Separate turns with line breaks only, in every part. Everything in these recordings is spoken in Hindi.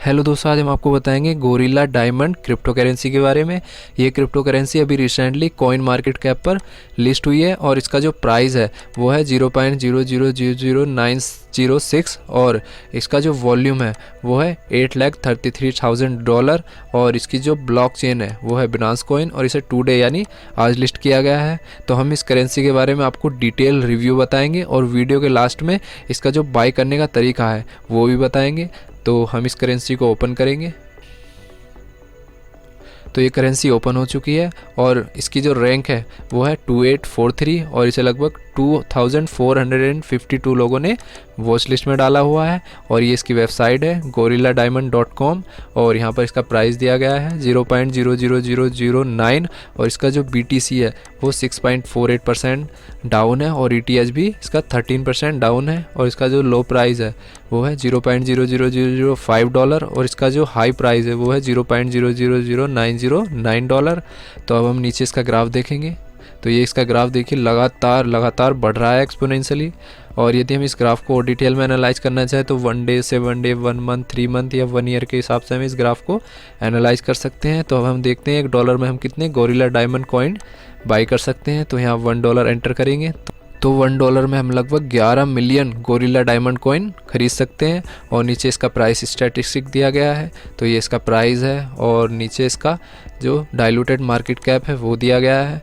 हेलो दोस्तों, आज हम आपको बताएंगे गोरिल्ला डायमंड क्रिप्टो करेंसी के बारे में। ये क्रिप्टो करेंसी अभी रिसेंटली कॉइन मार्केट कैप पर लिस्ट हुई है और इसका जो प्राइस है वो है 0.0000906 और इसका जो वॉल्यूम है वो है $8,33,000 और इसकी जो ब्लॉकचेन है वो है बिनांस कॉइन और इसे टुडे यानी आज लिस्ट किया गया है। तो हम इस करेंसी के बारे में आपको डिटेल रिव्यू बताएंगे और वीडियो के लास्ट में इसका जो बाय करने का तरीका है वो भी बताएंगे। तो हम इस करेंसी को ओपन करेंगे। तो ये करेंसी ओपन हो चुकी है और इसकी जो रैंक है वो है 2843 और इसे लगभग 2452 लोगों ने वॉच लिस्ट में डाला हुआ है। और ये इसकी वेबसाइट है gorilladiamond.com और यहाँ पर इसका प्राइस दिया गया है 0.00009 और इसका जो BTC है वो 6.48% डाउन है और ETH भी इसका 13% डाउन है और इसका जो लो प्राइस है वो है $0.00005 और इसका जो हाई प्राइस है वो है $0.0000909। तो अब हम नीचे इसका ग्राफ देखेंगे तो ये इसका ग्राफ देखिए लगातार बढ़ रहा है एक्सपोनेंशियली। और यदि हम इस ग्राफ को डिटेल में एनालाइज करना चाहें तो 1 डे, 7 डे, 1 मंथ, 3 मंथ या 1 ईयर के हिसाब से हम इस ग्राफ को एनालाइज कर सकते हैं। तो अब हम देखते हैं $1 में हम कितने गोरिल्ला डायमंड कॉइन बाई कर सकते हैं। तो यहाँ $1 एंटर करेंगे तो $1 में हम लगभग 11 मिलियन गोरिल्ला डायमंड कॉइन खरीद सकते हैं। और नीचे इसका प्राइस स्टैटिस्टिक दिया गया है तो ये इसका प्राइस है और नीचे इसका जो डाइल्यूटेड मार्केट कैप है वो दिया गया है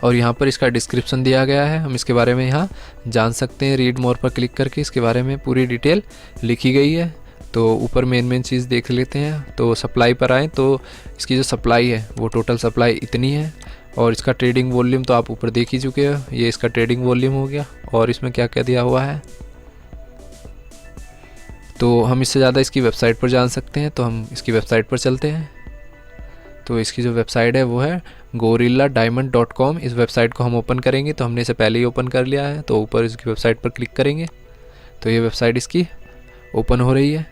और यहाँ पर इसका डिस्क्रिप्शन दिया गया है। हम इसके बारे में यहाँ जान सकते हैं, रीड मोर पर क्लिक करके इसके बारे में पूरी डिटेल लिखी गई है। तो ऊपर मेन चीज़ देख लेते हैं। तो सप्लाई पर आए तो इसकी जो सप्लाई है वो टोटल सप्लाई इतनी है और इसका ट्रेडिंग वॉल्यूम तो आप ऊपर देख ही चुके हो, ये इसका ट्रेडिंग वॉल्यूम हो गया। और इसमें क्या क्या दिया हुआ है तो हम इससे ज़्यादा इसकी वेबसाइट पर जान सकते हैं। तो हम इसकी वेबसाइट पर चलते हैं। तो इसकी जो वेबसाइट है वो है gorilladiamond.com। इस वेबसाइट को हम ओपन करेंगे तो हमने इसे पहले ही ओपन कर लिया है। तो ऊपर इसकी वेबसाइट पर क्लिक करेंगे तो ये वेबसाइट इसकी ओपन हो रही है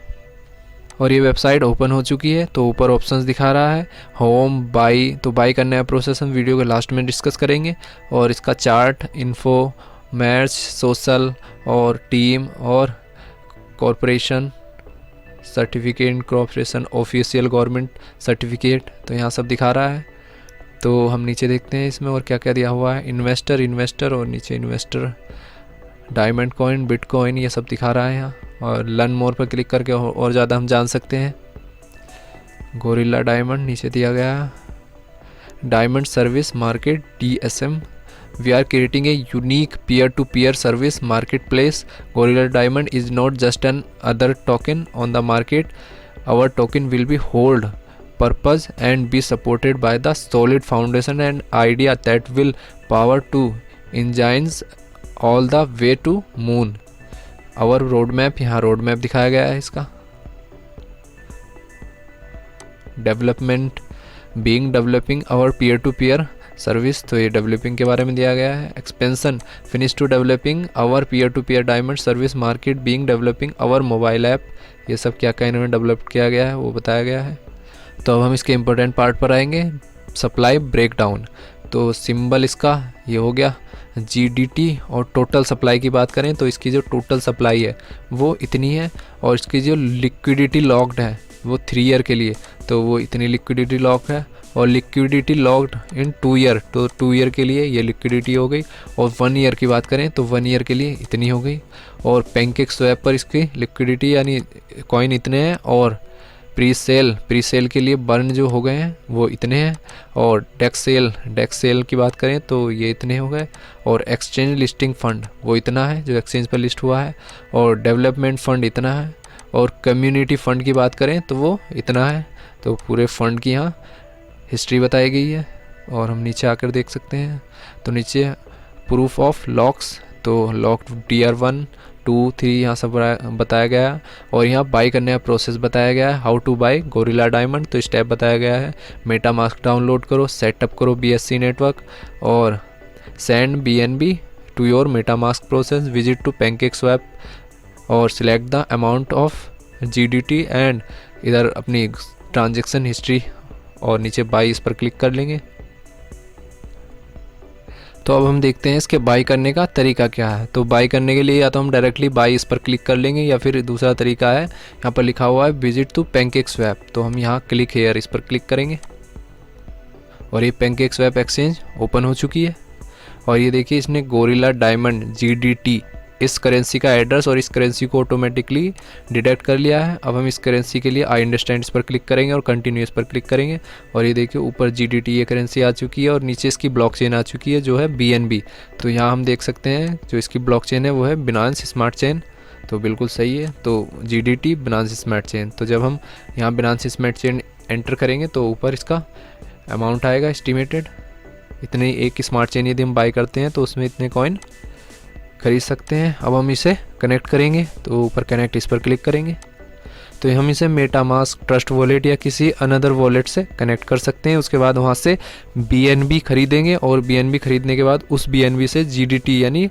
और ये वेबसाइट ओपन हो चुकी है। तो ऊपर ऑप्शंस दिखा रहा है होम, बाई। तो बाई करने का प्रोसेस हम वीडियो के लास्ट में डिस्कस करेंगे। और इसका चार्ट, इन्फो, मैच, सोशल और टीम और corporation certificate, corporation, official government certificate, तो यहाँ सब दिखा रहा है। तो हम नीचे देखते हैं इसमें और क्या क्या दिया हुआ है। इन्वेस्टर और नीचे इन्वेस्टर, डायमंड कॉइन, बिटकॉइन, ये सब दिखा रहा है यहाँ। और लर्न मोर पर क्लिक करके और ज़्यादा हम जान सकते हैं। गोरिल्ला डायमंड नीचे दिया गया, diamond service market DSM, we are creating a unique peer-to-peer service marketplace. Gorilla Diamond is not just an other token on the market. Our token will be hold purpose and be supported by the solid foundation and idea that will power to engines all the way to moon. Our roadmap, यहाँ roadmap दिखाया गया है इसका। developing our peer-to-peer सर्विस, तो ये डेवलपिंग के बारे में दिया गया है। Expansion, finish to developing our peer to peer diamond service market being developing our mobile app, ये सब क्या क्या इन्होंने डेवलप किया गया है वो बताया गया है। तो अब हम इसके इम्पोर्टेंट पार्ट पर आएंगे, सप्लाई ब्रेकडाउन। तो सिंबल इसका ये हो गया GDT और टोटल सप्लाई की बात करें तो इसकी जो टोटल सप्लाई है वो इतनी है और इसकी जो लिक्विडिटी लॉक्ड है वो 3 ईयर के लिए, तो वो इतनी लिक्विडिटी लॉक है। और लिक्विडिटी लॉक्ड इन 2 ईयर, तो 2 ईयर के लिए ये लिक्विडिटी हो गई। और 1 ईयर की बात करें तो 1 ईयर के लिए इतनी हो गई। और पैनकेक स्वैप पर इसकी लिक्विडिटी यानी कॉइन इतने हैं और प्री सेल के लिए बर्न जो हो गए हैं वो इतने हैं। और डेक्स सेल की बात करें तो ये इतने हो गए। और एक्सचेंज लिस्टिंग फ़ंड वो इतना है जो एक्सचेंज पर लिस्ट हुआ है। और डेवलपमेंट फ़ंड इतना है। और कम्युनिटी फ़ंड की बात करें तो वो इतना है। तो पूरे फ़ंड की यहाँ हिस्ट्री बताई गई है। और हम नीचे आकर देख सकते हैं तो नीचे प्रूफ ऑफ लॉक्स, तो लॉक्ड Tier 1, 2, 3 यहाँ सब बताया गया है। और यहाँ बाई करने का प्रोसेस बताया गया है, how to buy Gorilla Diamond, तो स्टेप बताया गया है। मेटा मास्क डाउनलोड करो, सेटअप करो BSC नेटवर्क और send BNB to your MetaMask process, visit to PancakeSwap और select the amount of GDT and इधर अपनी ट्रांजेक्शन हिस्ट्री और नीचे बाई इस पर क्लिक कर लेंगे। तो अब हम देखते हैं इसके बाई करने का तरीका क्या है। तो बाई करने के लिए या तो हम डायरेक्टली बाई इस पर क्लिक कर लेंगे, या फिर दूसरा तरीका है, यहाँ पर लिखा हुआ है विजिट टू पैनकेक्सवैप, तो हम यहाँ क्लिक हेयर इस पर क्लिक करेंगे और ये पैनकेक्सवैप एक्सचेंज ओपन हो चुकी है। और ये देखिए इसने गोरिल्ला डायमंड GDT इस करेंसी का एड्रेस और इस करेंसी को ऑटोमेटिकली डिटेक्ट कर लिया है। अब हम इस करेंसी के लिए आई अंडरस्टैंड इस पर क्लिक करेंगे और कंटिन्यू इस पर क्लिक करेंगे और ये देखिए ऊपर GDT ये करेंसी आ चुकी है और नीचे इसकी ब्लॉकचेन आ चुकी है जो है BNB। तो यहाँ हम देख सकते हैं जो इसकी ब्लॉकचेन है वो है बिनांस स्मार्ट चेन, तो बिल्कुल सही है। तो GDT बिनांस स्मार्ट चेन, तो जब हम यहाँ बिनांस स्मार्ट चेन एंटर करेंगे तो ऊपर इसका अमाउंट आएगा एस्टिमेटेड, इतने एक स्मार्ट चेन यदि हम बाई करते हैं तो उसमें इतने कॉइन खरीद सकते हैं। अब हम इसे कनेक्ट करेंगे तो ऊपर कनेक्ट इस पर क्लिक करेंगे तो हम इसे मेटामास्क, ट्रस्ट वॉलेट या किसी अनदर वॉलेट से कनेक्ट कर सकते हैं। उसके बाद वहाँ से BNB खरीदेंगे और BNB खरीदने के बाद उस BNB से GDT यानी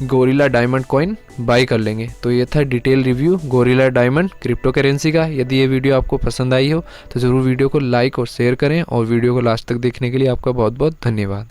गोरिल्ला डायमंड कॉइन बाई कर लेंगे। तो ये था detail review gorilla diamond crypto currency का। यदि ये वीडियो आपको पसंद आई हो तो ज़रूर वीडियो को लाइक और शेयर करें और वीडियो को लास्ट तक देखने के लिए आपका बहुत बहुत धन्यवाद।